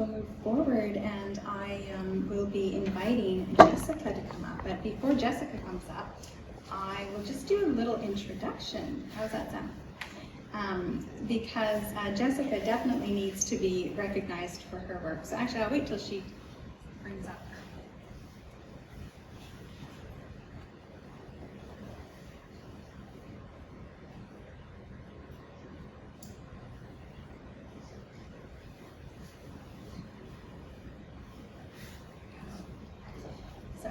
we'll move forward, and I will be inviting Jessica to come up. But before Jessica comes up, I will just do a little introduction. How's that sound? Because Jessica definitely needs to be recognized for her work. So actually, I'll wait till she brings up her.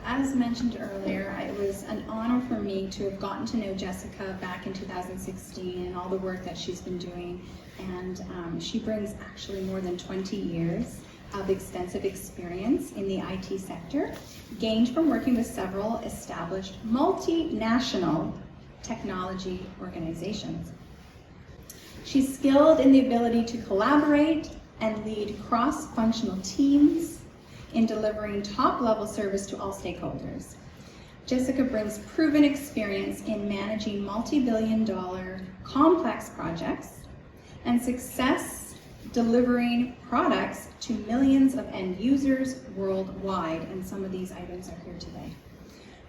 As mentioned earlier, it was an honor for me to have gotten to know Jessica back in 2016 and all the work that she's been doing. And she brings actually more than 20 years of extensive experience in the IT sector, gained from working with several established multinational technology organizations. She's skilled in the ability to collaborate and lead cross-functional teams in delivering top-level service to all stakeholders. Jessica brings proven experience in managing multi-billion-dollar complex projects and success delivering products to millions of end users worldwide, and some of these items are here today.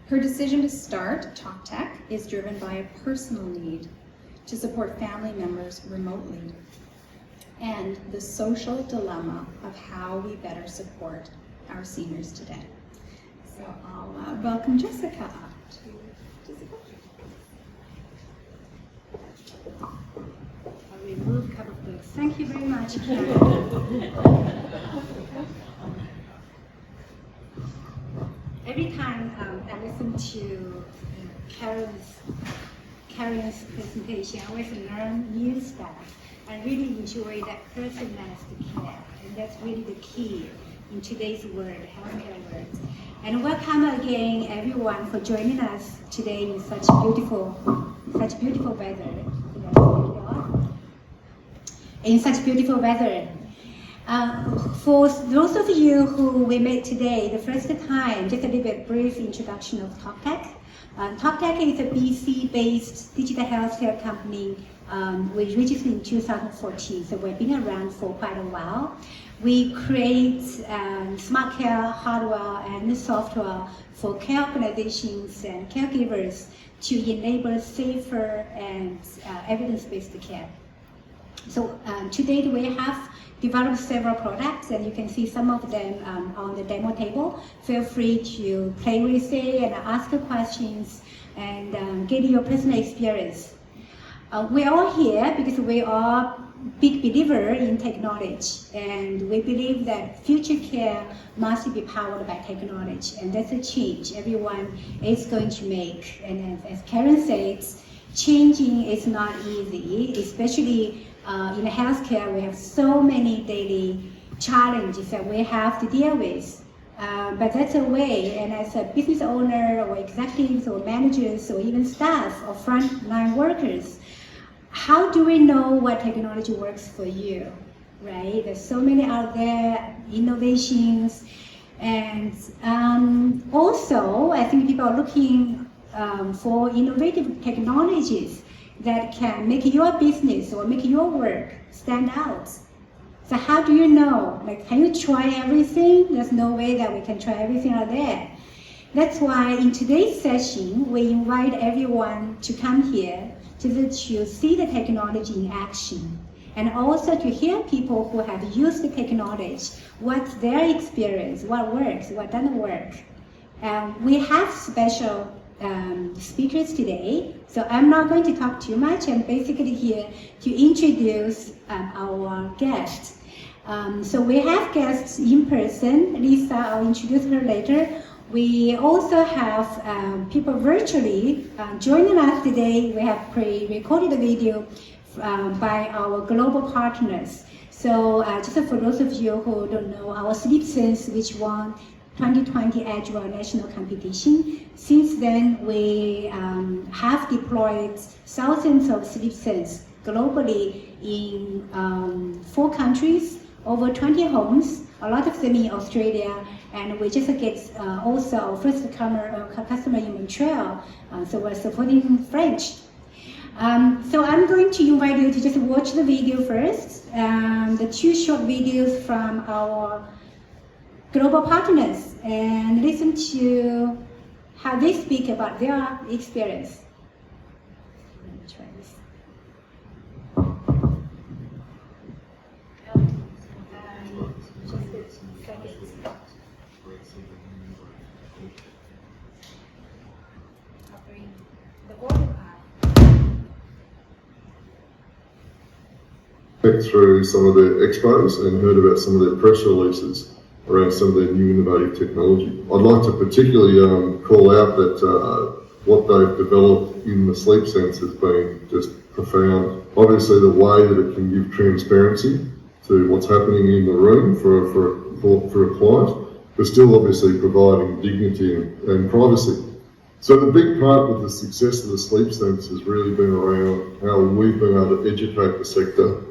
Her decision to start Talk Tech is driven by a personal need to support family members remotely and the social dilemma of how we better support our seniors today. So I'll welcome Jessica up to Jessica. I'll remove a couple of books. Thank you very much, Karen. Every time I listen to Karen's presentation, I always learn new stuff. I really enjoy that personalized care, and that's really the key in today's world, healthcare world. And welcome again, everyone, for joining us today in such beautiful weather. In such beautiful weather. For those of you who we met today, the first time, just a little bit brief introduction of TalkTech. TalkTech is a BC-based digital healthcare company. We registered in 2014, so we've been around for quite a while. We create smart care hardware and software for care organizations and caregivers to enable safer and evidence-based care. So to date, we have developed several products, and you can see some of them on the demo table. Feel free to play with it and ask questions and get your personal experience. We're all here because we are big believer in technology, and we believe that future care must be powered by technology, and that's a change everyone is going to make. And as Karen says, changing is not easy, especially in healthcare. We have so many daily challenges that we have to deal with. But that's a way, and as a business owner or executives or managers or even staff or frontline workers, how do we know what technology works for you, right? There's so many out there, innovations, and also I think people are looking for innovative technologies that can make your business or make your work stand out. So how do you know? Like, can you try everything? There's no way that we can try everything out there. That's why in today's session, we invite everyone to come here to see the technology in action, and also to hear people who have used the technology, what's their experience, what works, what doesn't work. We have special speakers today, so I'm not going to talk too much. I'm basically here to introduce our guests. So we have guests in person. Lisa, I'll introduce her later. We also have people virtually joining us today. We have pre-recorded a video by our global partners. So just for those of you who don't know, our SleepSense, which won 2020 Agile National Competition, since then we have deployed thousands of SleepSense globally in 4 countries, over 20 homes, a lot of them in Australia, and we just get also our first customer in Montreal, so we're supporting French. So I'm going to invite you to just watch the video first, the 2 short videos from our global partners and listen to how they speak about their experience. Let me try this. Through some of their expos and heard about some of their press releases around some of their new innovative technology. I'd like to particularly call out that what they've developed in the sleep sense has been just profound. Obviously the way that it can give transparency to what's happening in the room for a client, but still obviously providing dignity and privacy. So the big part of the success of the sleep sense has really been around how we've been able to educate the sector.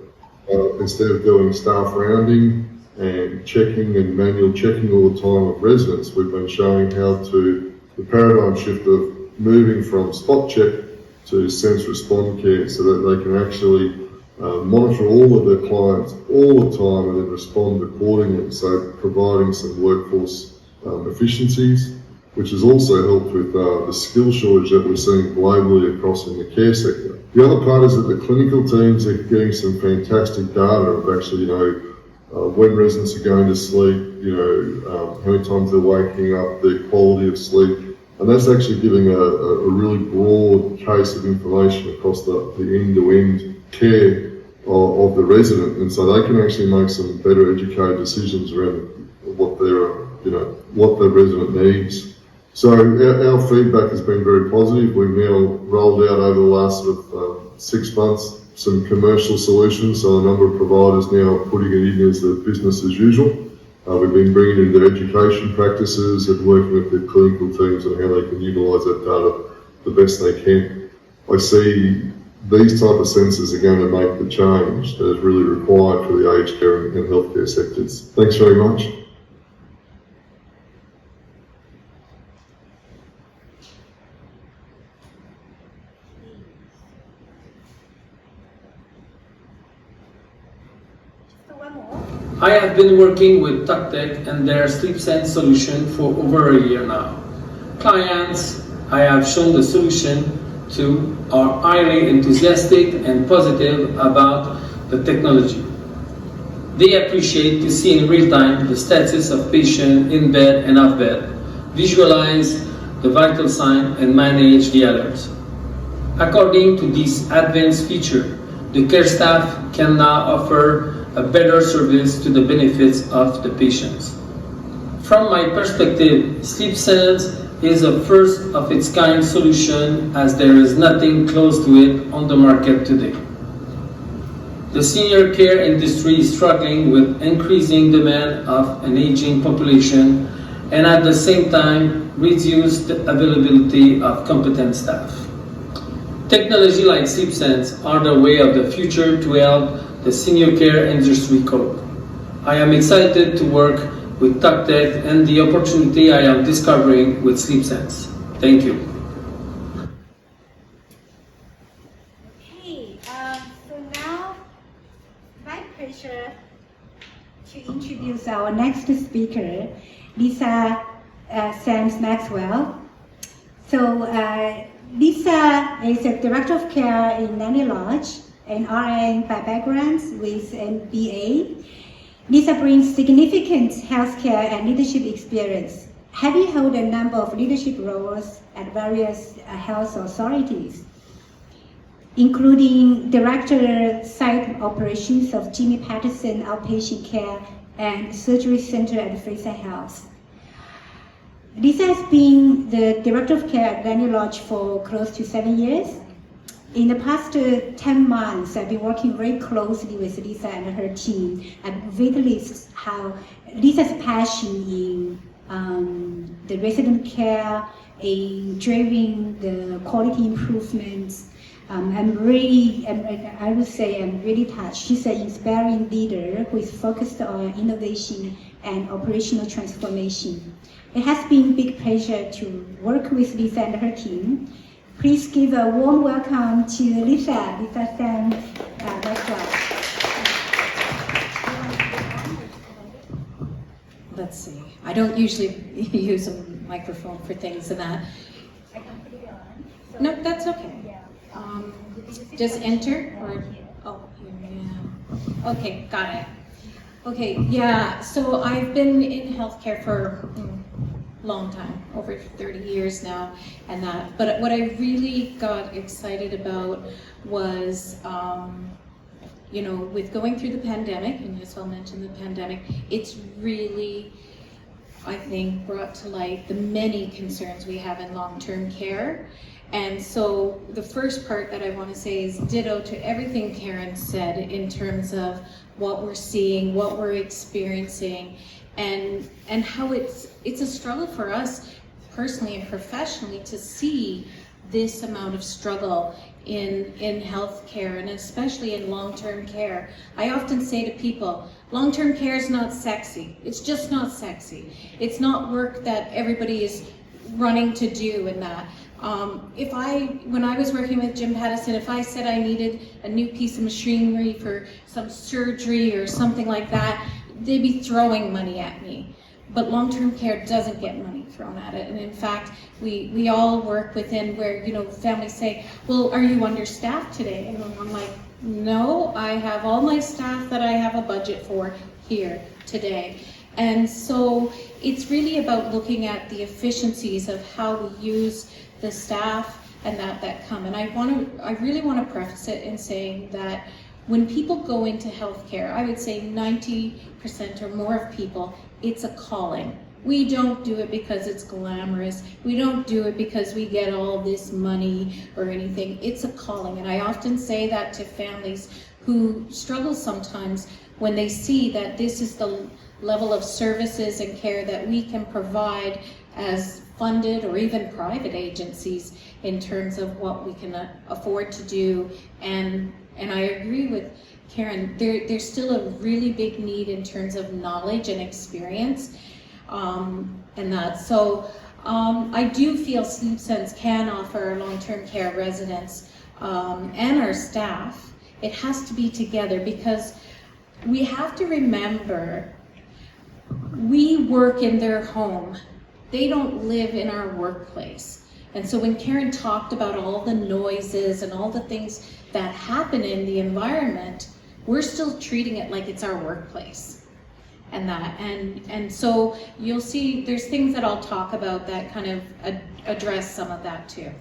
Instead of doing staff rounding and checking and manual checking all the time of residents, we've been showing how to the paradigm shift of moving from spot check to sense respond care so that they can actually monitor all of their clients all the time and then respond accordingly. So providing some workforce efficiencies, which has also helped with the skill shortage that we're seeing globally across in the care sector. The other part is that the clinical teams are getting some fantastic data of actually, when residents are going to sleep, how many times they're waking up, their quality of sleep, and that's actually giving a really broad case of information across the end-to-end care of the resident, and so they can actually make some better educated decisions around what their resident needs. So our feedback has been very positive. We've now rolled out over the last 6 months some commercial solutions, so a number of providers now are putting it in as the business as usual. We've been bringing in their education practices and working with their clinical teams on how they can utilise that data the best they can. I see these type of sensors are going to make the change that is really required for the aged care and healthcare sectors. Thanks very much. I have been working with TalkTech and their Sleep Sense solution for over a year now. Clients I have shown the solution to are highly enthusiastic and positive about the technology. They appreciate to see in real time the status of patient in bed and off bed, visualize the vital sign and manage the alerts. According to this advanced feature, the care staff can now offer a better service to the benefits of the patients. From my perspective, Sleep Sense is a first of its kind solution as there is nothing close to it on the market today. The senior care industry is struggling with increasing demand of an aging population and at the same time reduced availability of competent staff. Technology like Sleep Sense are the way of the future to help the senior care industry cope. I am excited to work with TalkTech and the opportunity I am discovering with Sleep Sense. Thank you. Okay, so now my pleasure to introduce our next speaker, Lisa Samms-Maxwell. So Lisa is a Director of Care in Nanny Lodge, an RN by background with MBA. Lisa brings significant healthcare and leadership experience, having held a number of leadership roles at various health authorities, including Director Site Operations of Jimmy Patterson Outpatient Care and Surgery Center at Fraser Health. Lisa has been the Director of Care at Nanny Lodge for close to 7 years. In the past 10 months, I've been working very closely with Lisa and her team. I've witnessed how Lisa's passion in the resident care, in driving the quality improvements. I would say I'm really touched. She's an inspiring leader who is focused on innovation and operational transformation. It has been a big pleasure to work with Lisa and her team. Please give a warm welcome to Lisa Samms-Maxwell. let's see. I don't usually use a microphone for things and that. I can put it on. So, No, that's okay. yeah. Just enter or, oh, here, yeah. Okay, got it. Okay, yeah, so I've been in healthcare for a long time, over 30 years now, and that. But what I really got excited about was, you know, with going through the pandemic, and yes, I'll mention the pandemic, it's really, I think, brought to light the many concerns we have in long-term care. And so the first part that I want to say is ditto to everything Karen said in terms of what we're seeing, what we're experiencing, and how it's a struggle for us personally and professionally to see this amount of struggle in healthcare, and especially in long-term care. I often say to people, long-term care is not sexy. It's just not sexy. It's not work that everybody is running to do and that. When I was working with Jim Pattison, if I said I needed a new piece of machinery for some surgery or something like that, they'd be throwing money at me. But long-term care doesn't get money thrown at it. And in fact, we all work within where, you know, families say, well, are you understaffed today? And I'm like, no, I have all my staff that I have a budget for here today. And so it's really about looking at the efficiencies of how we use the staff and that come. And I really want to preface it in saying that when people go into healthcare, I would say 90% or more of people, it's a calling. We don't do it because it's glamorous. We don't do it because we get all this money or anything. It's a calling. And I often say that to families who struggle sometimes when they see that this is the level of services and care that we can provide as funded or even private agencies in terms of what we can afford to do. And I agree with Karen, there's still a really big need in terms of knowledge and experience and that. So I do feel SleepSense can offer our long-term care residents and our staff. It has to be together because we have to remember we work in their home. They don't live in our workplace. And so when Karen talked about all the noises and all the things that happen in the environment, we're still treating it like it's our workplace and that. And so you'll see there's things that I'll talk about that kind of address some of that too.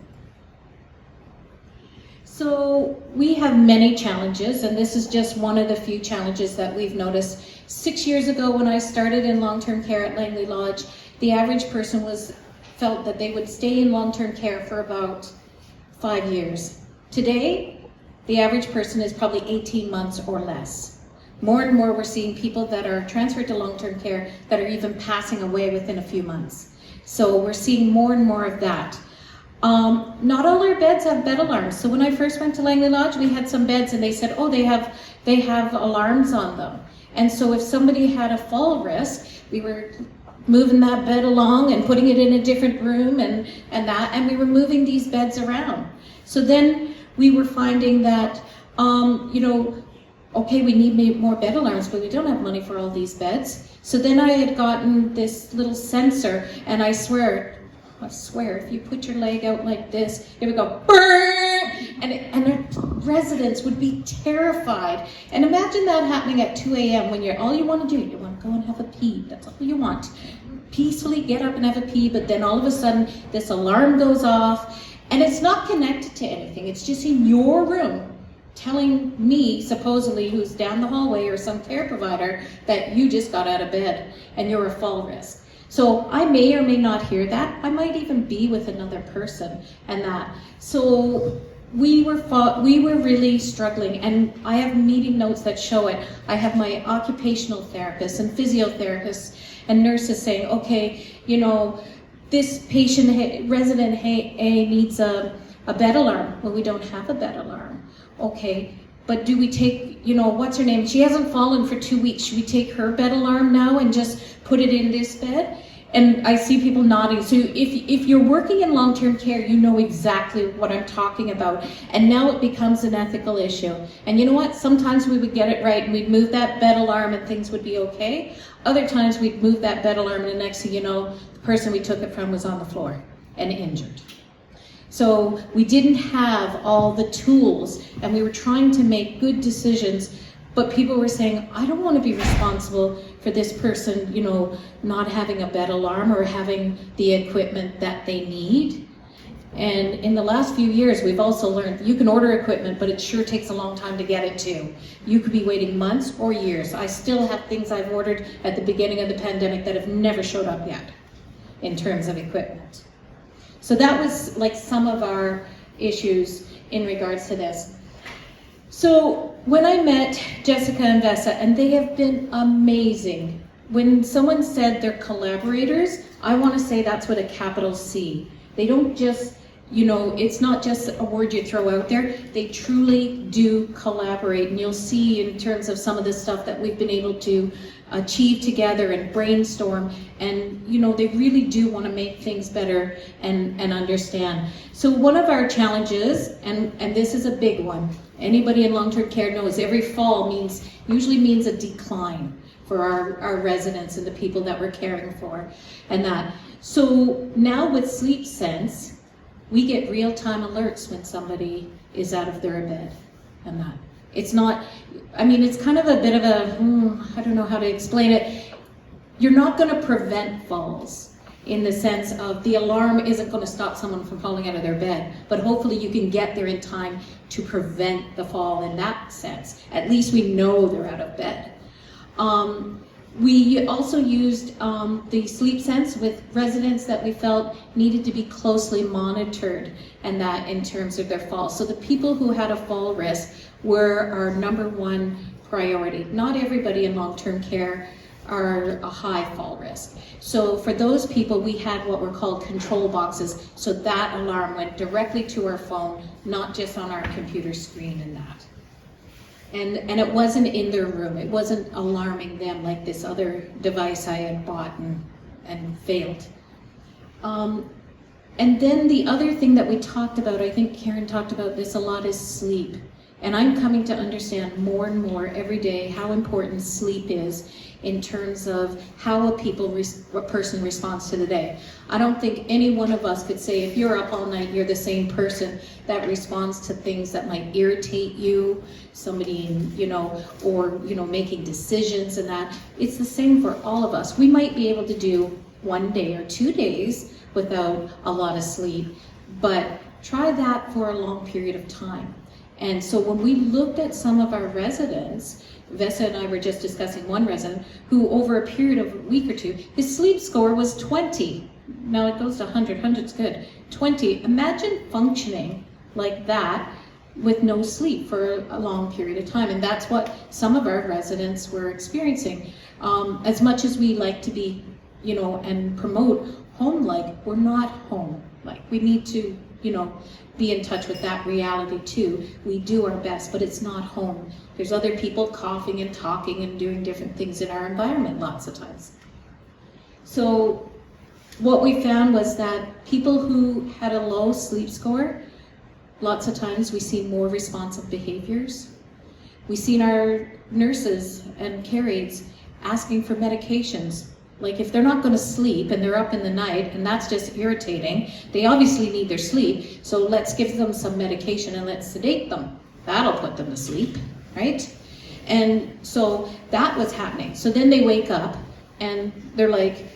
So we have many challenges, and this is just one of the few challenges that we've noticed. 6 years ago when I started in long-term care at Langley Lodge, the average person felt that they would stay in long-term care for about 5 years. Today, the average person is probably 18 months or less. More and more we're seeing people that are transferred to long-term care that are even passing away within a few months. So we're seeing more and more of that. Not all our beds have bed alarms. So when I first went to Langley Lodge, we had some beds and they said, oh, they have alarms on them. And so if somebody had a fall risk, we were moving that bed along and putting it in a different room and we were moving these beds around. So then we were finding that, you know, okay, we need more bed alarms, but we don't have money for all these beds. So then I had gotten this little sensor, and I swear, if you put your leg out like this, it would go, brrr, and the residents would be terrified. And imagine that happening at 2 a.m. when all you want to do, you want to go and have a pee. That's all you want. Peacefully get up and have a pee, but then all of a sudden this alarm goes off, and it's not connected to anything. It's just in your room telling me, supposedly, who's down the hallway or some care provider, that you just got out of bed and you're a fall risk. So I may or may not hear that. I might even be with another person and that. So we were really struggling, and I have meeting notes that show it. I have my occupational therapists and physiotherapists and nurses saying, okay, you know, this patient, resident A needs a bed alarm. Well, we don't have a bed alarm. Okay, but do we take, you know, what's her name? She hasn't fallen for 2 weeks. Should we take her bed alarm now and just put it in this bed? And I see people nodding. So if you're working in long-term care, you know exactly what I'm talking about. And now it becomes an ethical issue. And you know what? Sometimes we would get it right and we'd move that bed alarm and things would be okay. Other times we'd move that bed alarm and the next thing you know, the person we took it from was on the floor and injured. So we didn't have all the tools and we were trying to make good decisions, but people were saying, I don't want to be responsible for this person, you know, not having a bed alarm or having the equipment that they need. And in the last few years, we've also learned you can order equipment, but it sure takes a long time to get it to. You could be waiting months or years. I still have things I've ordered at the beginning of the pandemic that have never showed up yet in terms of equipment. So that was like some of our issues in regards to this. So when I met Jessica and Vesa, and they have been amazing. When someone said they're collaborators, I want to say that's with a capital C. They don't just, you know, it's not just a word you throw out there. They truly do collaborate. And you'll see in terms of some of the stuff that we've been able to achieve together and brainstorm. And, you know, they really do want to make things better and understand. So one of our challenges, and this is a big one, anybody in long-term care knows every fall usually means a decline for our residents and the people that we're caring for and that. So now with Sleep Sense, we get real-time alerts when somebody is out of their bed and that. It's not, I mean, it's kind of a bit of a, I don't know how to explain it. You're not going to prevent falls in the sense of the alarm isn't going to stop someone from falling out of their bed, but hopefully you can get there in time to prevent the fall in that sense. At least we know they're out of bed. We also used the Sleep Sense with residents that we felt needed to be closely monitored, and that in terms of their falls. So the people who had a fall risk were our number one priority. Not everybody in long-term care are a high fall risk. So for those people, we had what were called control boxes. So that alarm went directly to our phone, not just on our computer screen and that. And it wasn't in their room. It wasn't alarming them like this other device I had bought and failed. And then the other thing that we talked about, I think Karen talked about this a lot, is sleep. And I'm coming to understand more and more every day how important sleep is in terms of how a person responds to the day. I don't think any one of us could say if you're up all night, you're the same person that responds to things that might irritate you, somebody, you know, or, you know, making decisions and that. It's the same for all of us. We might be able to do 1 day or 2 days without a lot of sleep, but try that for a long period of time. And so when we looked at some of our residents, Vesa and I were just discussing one resident who over a period of a week or two, his sleep score was 20. Now it goes to 100, 100's good. 20, imagine functioning like that with no sleep for a long period of time. And that's what some of our residents were experiencing. As much as we like to be, you know, and promote home-like, we're not home-like. We need to, you know, be in touch with that reality too. We do our best, but it's not home. There's other people coughing and talking and doing different things in our environment lots of times. So what we found was that people who had a low sleep score, lots of times we see more responsive behaviors. We've seen our nurses and care aides asking for medications. Like if they're not going to sleep and they're up in the night and that's just irritating, they obviously need their sleep, so let's give them some medication and let's sedate them. That'll put them to sleep, right? And so that was happening. So then they wake up and they're like,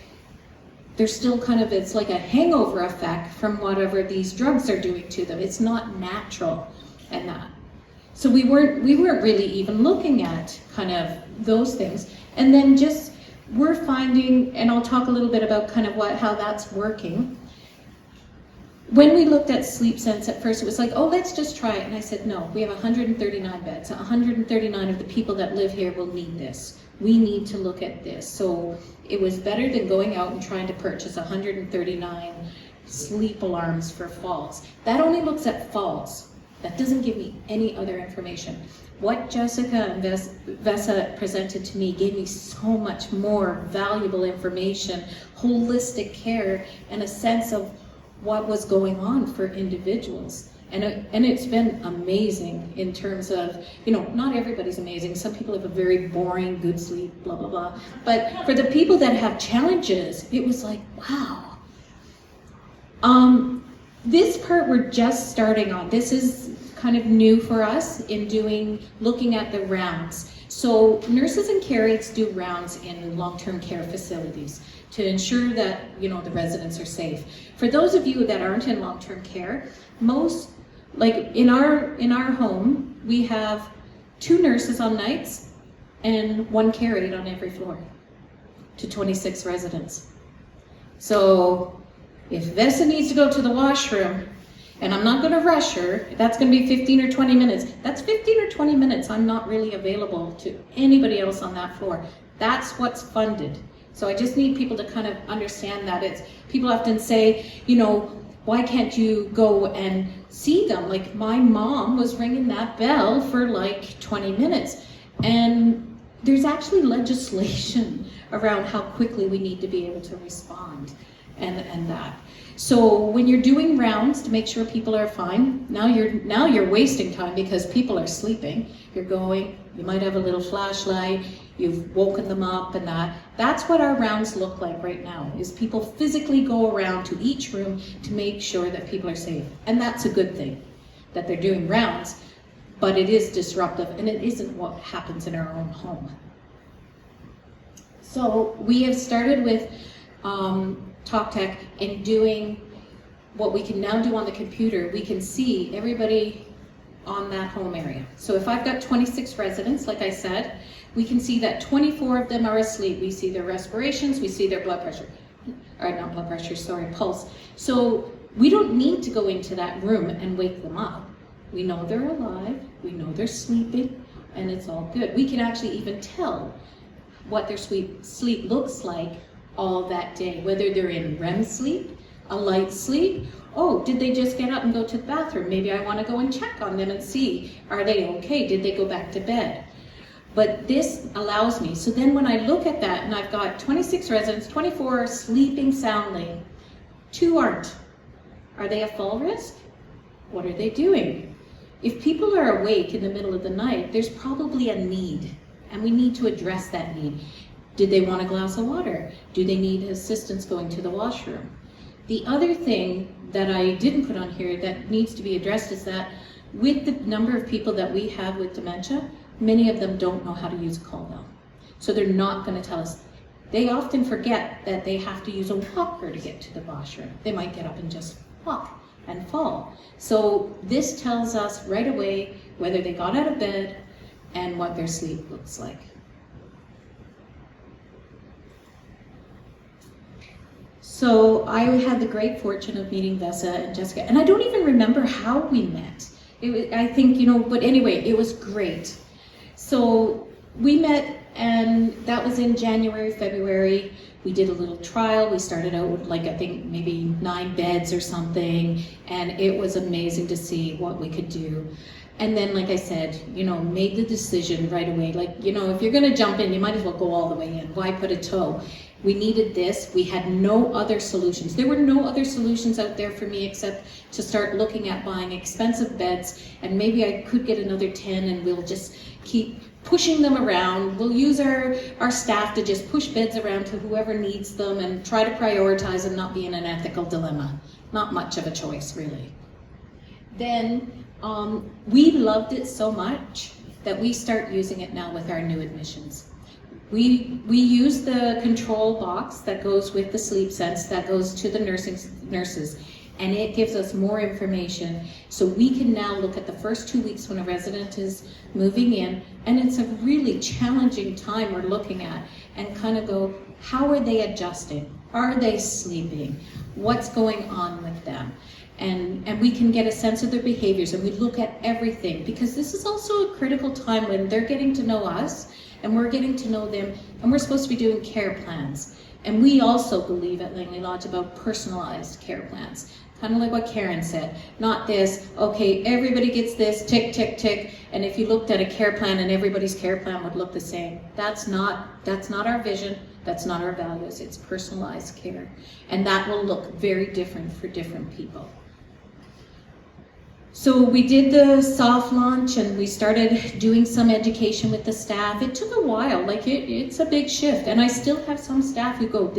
they're still kind of, it's like a hangover effect from whatever these drugs are doing to them. It's not natural and that. So we weren't really even looking at kind of those things. And then just we're finding, and I'll talk a little bit about kind of how that's working. When we looked at Sleep Sense at first, it was like, oh, let's just try it. And I said, no, we have 139 beds. 139 of the people that live here will need this. We need to look at this. So it was better than going out and trying to purchase 139 sleep alarms for falls. That only looks at falls. That doesn't give me any other information. what Jessica and Vesa presented to me gave me so much more valuable information, holistic care, and a sense of what was going on for individuals. And it's been amazing in terms of, not everybody's amazing. Some people have a very boring, good sleep, blah, blah, blah. But for the people that have challenges, it was like, wow. This part we're just starting on. This is kind of new for us in looking at the rounds. So nurses and care aides do rounds in long-term care facilities to ensure that, the residents are safe. For those of you that aren't in long-term care, like in our home, we have 2 nurses on nights and 1 care aide on every floor to 26 residents. So if Vesa needs to go to the washroom, and I'm not going to rush her, that's going to be 15 or 20 minutes. That's 15 or 20 minutes I'm not really available to anybody else on that floor. That's what's funded. So I just need people to kind of understand that. People often say, why can't you go and see them? Like my mom was ringing that bell for like 20 minutes. And there's actually legislation around how quickly we need to be able to respond and that. So when you're doing rounds to make sure people are fine, now you're wasting time because people are sleeping. You're going, you might have a little flashlight, you've woken them up and that. That's what our rounds look like right now, is people physically go around to each room to make sure that people are safe. And that's a good thing, that they're doing rounds, but it is disruptive and it isn't what happens in our own home. So we have started with TalkTech and doing what we can now do on the computer. We can see everybody on that home area. So if I've got 26 residents, like I said, we can see that 24 of them are asleep. We see their respirations, we see their blood pressure, or not blood pressure, sorry, pulse. So we don't need to go into that room and wake them up. We know they're alive, we know they're sleeping, and it's all good. We can actually even tell what their sleep looks like all that day, whether they're in REM sleep, a light sleep. Oh, did they just get up and go to the bathroom? Maybe I want to go and check on them and see, are they okay? Did they go back to bed? But this allows me, so then when I look at that and I've got 26 residents, 24 are sleeping soundly, 2 aren't. Are they at fall risk? What are they doing? If people are awake in the middle of the night, there's probably a need, and we need to address that need. Did they want a glass of water? Do they need assistance going to the washroom? The other thing that I didn't put on here that needs to be addressed is that with the number of people that we have with dementia, many of them don't know how to use a call bell. So they're not going to tell us. They often forget that they have to use a walker to get to the washroom. They might get up and just walk and fall. So this tells us right away whether they got out of bed and what their sleep looks like. So I had the great fortune of meeting Vesa and Jessica, and I don't even remember how we met. I think, but anyway, it was great. So we met, and that was in January, February. We did a little trial. We started out with I think maybe 9 beds or something, and it was amazing to see what we could do. And then, like I said, made the decision right away. If you're gonna jump in, you might as well go all the way in. Why put a toe? We needed this. We had no other solutions. There were no other solutions out there for me except to start looking at buying expensive beds, and maybe I could get another 10 and we'll just keep pushing them around. We'll use our staff to just push beds around to whoever needs them and try to prioritize and not be in an ethical dilemma. Not much of a choice, really. Then we loved it so much that we start using it now with our new admissions. We use the control box that goes with the sleep sense that goes to the nurses, and it gives us more information. So we can now look at the first 2 weeks when a resident is moving in, and it's a really challenging time we're looking at, and kind of go, how are they adjusting? Are they sleeping? What's going on with them? And we can get a sense of their behaviors, and we look at everything, because this is also a critical time when they're getting to know us and we're getting to know them, and we're supposed to be doing care plans. And we also believe at Langley Lodge about personalized care plans. Kind of like what Karen said. Not this, okay, everybody gets this, tick, tick, tick, and if you looked at a care plan and everybody's care plan would look the same. That's not our vision, that's not our values. It's personalized care. And that will look very different for different people. So we did the soft launch and we started doing some education with the staff. It took a while, like it's a big shift. And I still have some staff who go,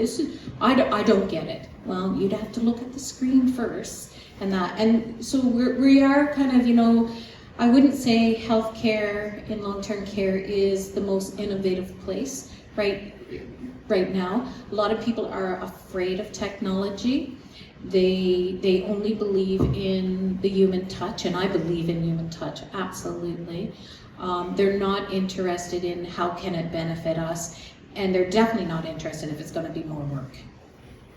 I don't get it. Well, you'd have to look at the screen first and that. And so we are kind of, you know, I wouldn't say healthcare in long-term care is the most innovative place right now. A lot of people are afraid of technology. They only believe in the human touch, and I believe in human touch, absolutely. They're not interested in how can it benefit us, and they're definitely not interested if it's going to be more work.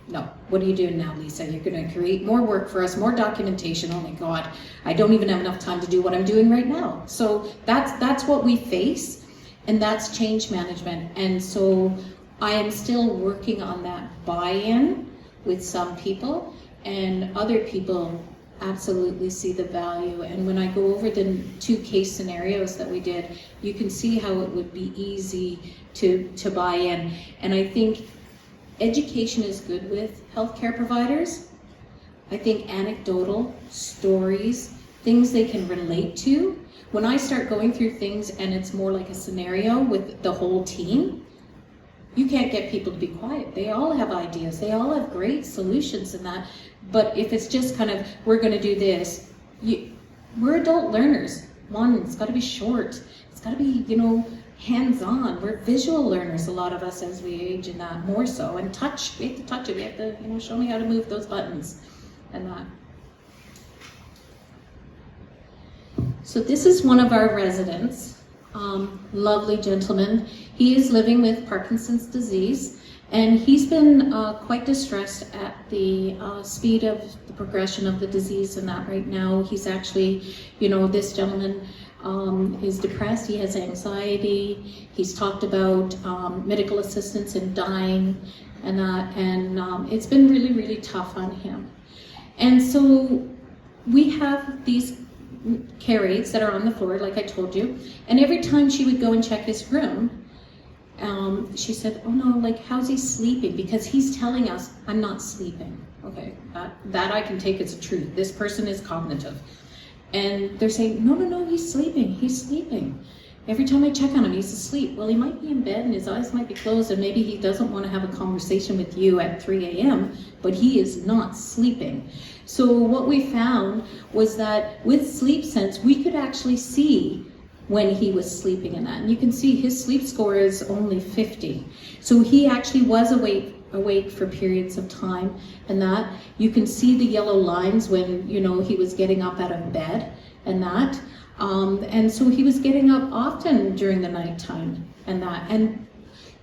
No, what are you doing now, Lisa? You're going to create more work for us, more documentation. Oh my God, I don't even have enough time to do what I'm doing right now. So that's what we face, and that's change management. And so I am still working on that buy-in with some people, and other people absolutely see the value. And when I go over the 2 case scenarios that we did, you can see how it would be easy to buy in. And I think education is good with healthcare providers. I think anecdotal stories, things they can relate to. When I start going through things and it's more like a scenario with the whole team, you can't get people to be quiet. They all have ideas. They all have great solutions in that. But if it's just kind of, we're going to do this, we're adult learners. One, it's got to be short. It's got to be, you know, hands-on. We're visual learners, a lot of us as we age, and that more so. And touch, we have to touch it. We have to, you know, show me how to move those buttons and that. So this is one of our residents. Lovely gentleman. He is living with Parkinson's disease, and he's been quite distressed at the speed of the progression of the disease and that right now. He's actually, you know, this gentleman is depressed, he has anxiety, he's talked about medical assistance in dying and that, and it's been really, really tough on him. And so we have these care aides that are on the floor, like I told you, and every time she would go and check his room, she said, oh no, like, how's he sleeping? Because he's telling us, I'm not sleeping. Okay, that I can take as a truth. This person is cognitive. And they're saying, no, he's sleeping. Every time I check on him, he's asleep. Well, he might be in bed and his eyes might be closed and maybe he doesn't want to have a conversation with you at 3 a.m., but he is not sleeping. So what we found was that with Sleep Sense, we could actually see when he was sleeping in that. And you can see his sleep score is only 50. So he actually was awake for periods of time, and that you can see the yellow lines when, you know, he was getting up out of bed and that. And so he was getting up often during the nighttime and that. And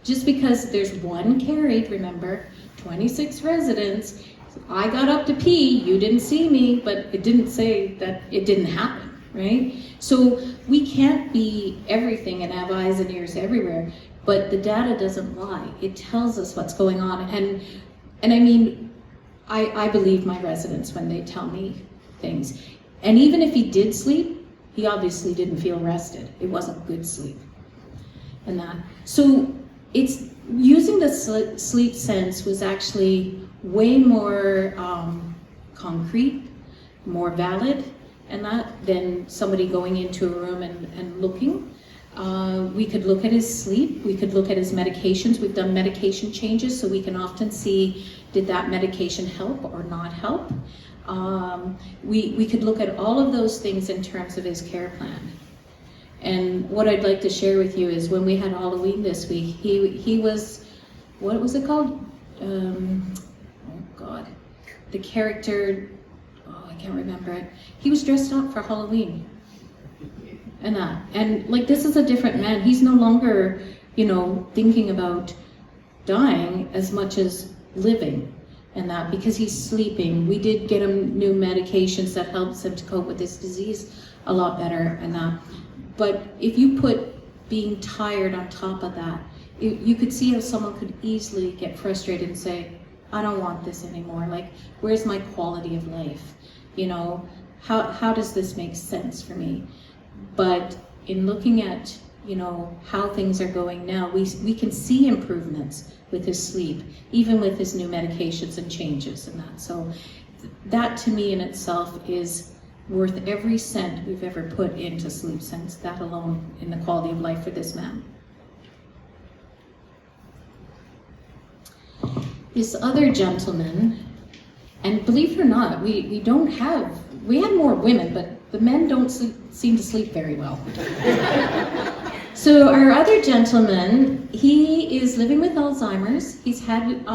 just because there's one care aide, remember, 26 residents, I got up to pee, you didn't see me, but it didn't say that it didn't happen, right? So we can't be everything and have eyes and ears everywhere, but the data doesn't lie. It tells us what's going on. And I mean, I believe my residents when they tell me things. And even if he did sleep, he obviously didn't feel rested. It wasn't good sleep and that. So it's using the Sleep Sense was actually way more concrete, more valid, and that than somebody going into a room and looking. We could look at his sleep, we could look at his medications. We've done medication changes, so we can often see, did that medication help or not help? We could look at all of those things in terms of his care plan. And what I'd like to share with you is when we had Halloween this week, he was, what was it called? Oh God, the character, I can't remember it. He was dressed up for Halloween. And like, this is a different man. He's no longer, you know, thinking about dying as much as living and that, because he's sleeping. We did get him new medications that helps him to cope with this disease a lot better and that. But if you put being tired on top of that, you could see how someone could easily get frustrated and say, I don't want this anymore. Like, where's my quality of life? You know, how does this make sense for me? But in looking at, you know, how things are going now, we can see improvements with his sleep, even with his new medications and changes and that. So that to me in itself is worth every cent we've ever put into SleepSense, that alone in the quality of life for this man. This other gentleman, and believe it or not, we have more women, but the men don't seem to sleep very well. So our other gentleman, he is living with Alzheimer's. He's had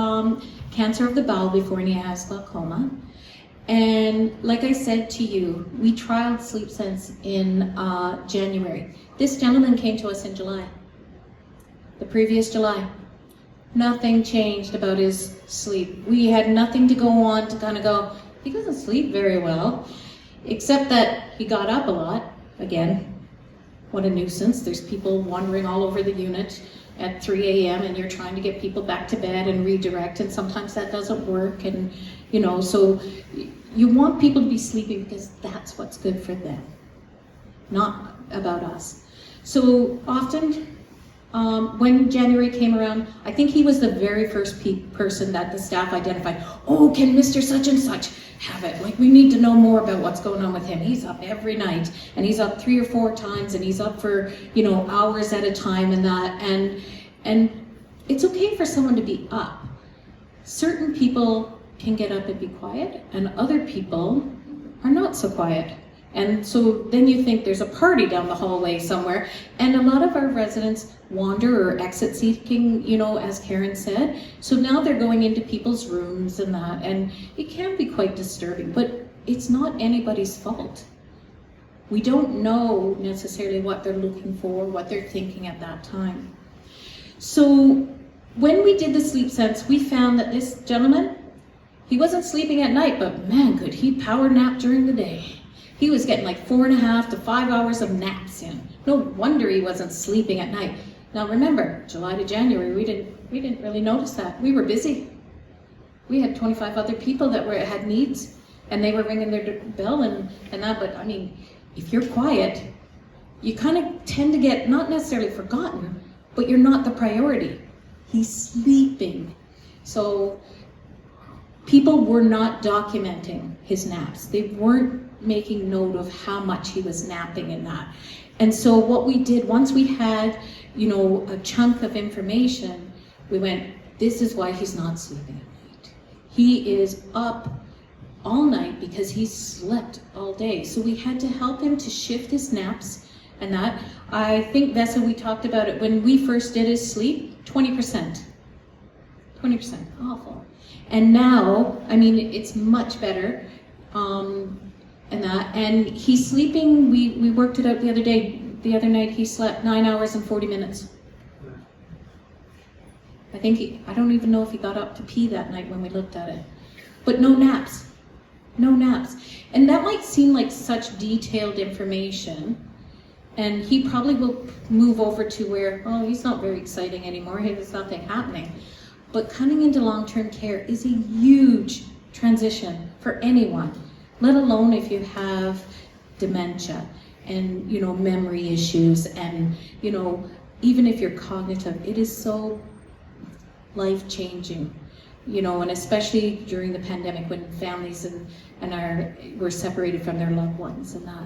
cancer of the bowel before, and he has glaucoma. And like I said to you, we trialed SleepSense in January. This gentleman came to us in July, the previous July. Nothing changed about his sleep. We had nothing to go on to kind of go, he doesn't sleep very well, except that he got up a lot. Again, what a nuisance. There's people wandering all over the unit at 3 a.m. and you're trying to get people back to bed and redirect, and sometimes that doesn't work. And you know, so you want people to be sleeping because that's what's good for them, not about us. So often, when January came around, I think he was the very first person that the staff identified. Oh, can Mr. Such and Such have it? Like, we need to know more about what's going on with him. He's up every night, and he's up 3 or 4 times, and he's up for, you know, hours at a time and that. And it's okay for someone to be up. Certain people can get up and be quiet, and other people are not so quiet. And so then you think there's a party down the hallway somewhere, and a lot of our residents wander or exit seeking, you know, as Karen said. So now they're going into people's rooms and that, and it can be quite disturbing, but it's not anybody's fault. We don't know necessarily what they're looking for, what they're thinking at that time. So when we did the SleepSense, we found that this gentleman, he wasn't sleeping at night, but man, could he power nap during the day. He was getting like 4.5 to 5 hours of naps in. No wonder he wasn't sleeping at night. Now remember, July to January, we didn't really notice that. We were busy. We had 25 other people that had needs, and they were ringing their bell and that. But I mean, if you're quiet, you kind of tend to get not necessarily forgotten, but you're not the priority. He's sleeping. So people were not documenting his naps. They weren't making note of how much he was napping in that. And so what we did, once we had, you know, a chunk of information, we went, this is why he's not sleeping at night. He is up all night because he slept all day. So we had to help him to shift his naps and that. I think, Vessa, we talked about it when we first did his sleep, 20%. 20%, awful. And now, I mean, it's much better. And he's sleeping, we worked it out the other night, he slept 9 hours and 40 minutes. I don't even know if he got up to pee that night when we looked at it. But no naps. And that might seem like such detailed information, and he probably will move over to where, oh, he's not very exciting anymore, there's nothing happening. But coming into long-term care is a huge transition for anyone, let alone if you have dementia and, you know, memory issues, and, you know, even if you're cognitive, it is so life-changing, you know, and especially during the pandemic when families were separated from their loved ones and that.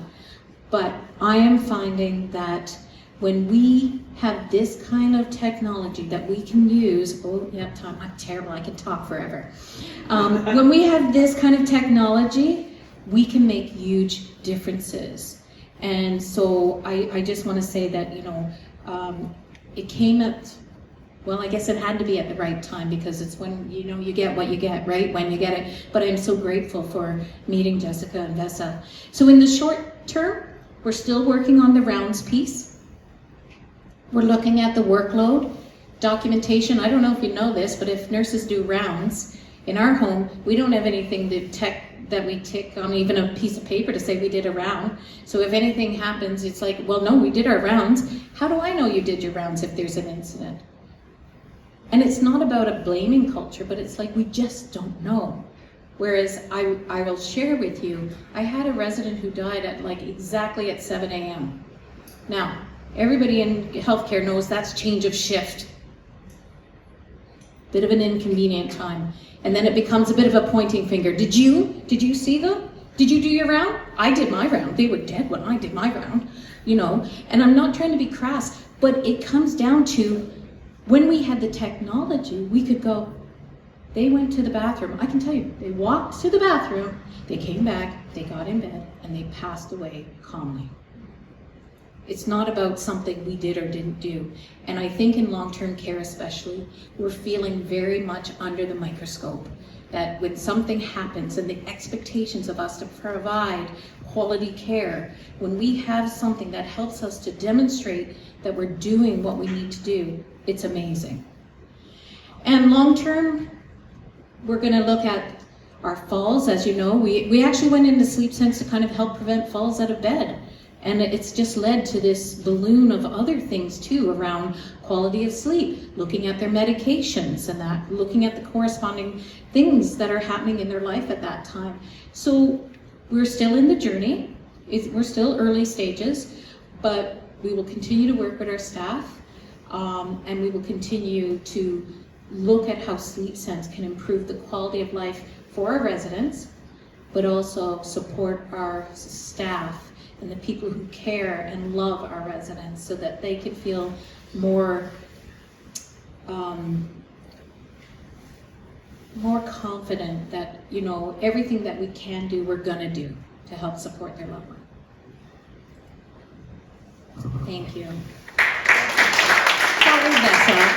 But I am finding that when we have this kind of technology that we can use, I'm terrible, I can talk forever. When we have this kind of technology, we can make huge differences. And so I just want to say that, you know, it came at, well, I guess it had to be at the right time, because it's when, you know, you get what you get, right? When you get it. But I'm so grateful for meeting Jessica and Vessa. So in the short term, we're still working on the rounds piece. We're looking at the workload, documentation. I don't know if you know this, but if nurses do rounds in our home, we don't have anything that we tick on even a piece of paper to say we did a round. So if anything happens, it's like, well, no, we did our rounds. How do I know you did your rounds if there's an incident? And it's not about a blaming culture, but it's like we just don't know. Whereas I will share with you, I had a resident who died at like exactly at 7 a.m. Now, everybody in healthcare knows that's change of shift. Bit of an inconvenient time. And then it becomes a bit of a pointing finger. Did you see them? Did you do your round? I did my round. They were dead when I did my round, you know. And I'm not trying to be crass, but it comes down to when we had the technology, we could go, they went to the bathroom. I can tell you, they walked to the bathroom, they came back, they got in bed, and they passed away calmly. It's not about something we did or didn't do. And I think in long-term care especially, we're feeling very much under the microscope. That when something happens and the expectations of us to provide quality care, when we have something that helps us to demonstrate that we're doing what we need to do, it's amazing. And long-term, we're gonna look at our falls. As you know, we actually went into SleepSense to kind of help prevent falls out of bed. And it's just led to this balloon of other things too around quality of sleep, looking at their medications and that, looking at the corresponding things that are happening in their life at that time. So we're still in the journey. We're still early stages, but we will continue to work with our staff and we will continue to look at how SleepSense can improve the quality of life for our residents, but also support our staff and the people who care and love our residents so that they can feel more confident that, you know, everything that we can do, we're gonna do to help support their loved one. Thank you. Sorry, Vessa.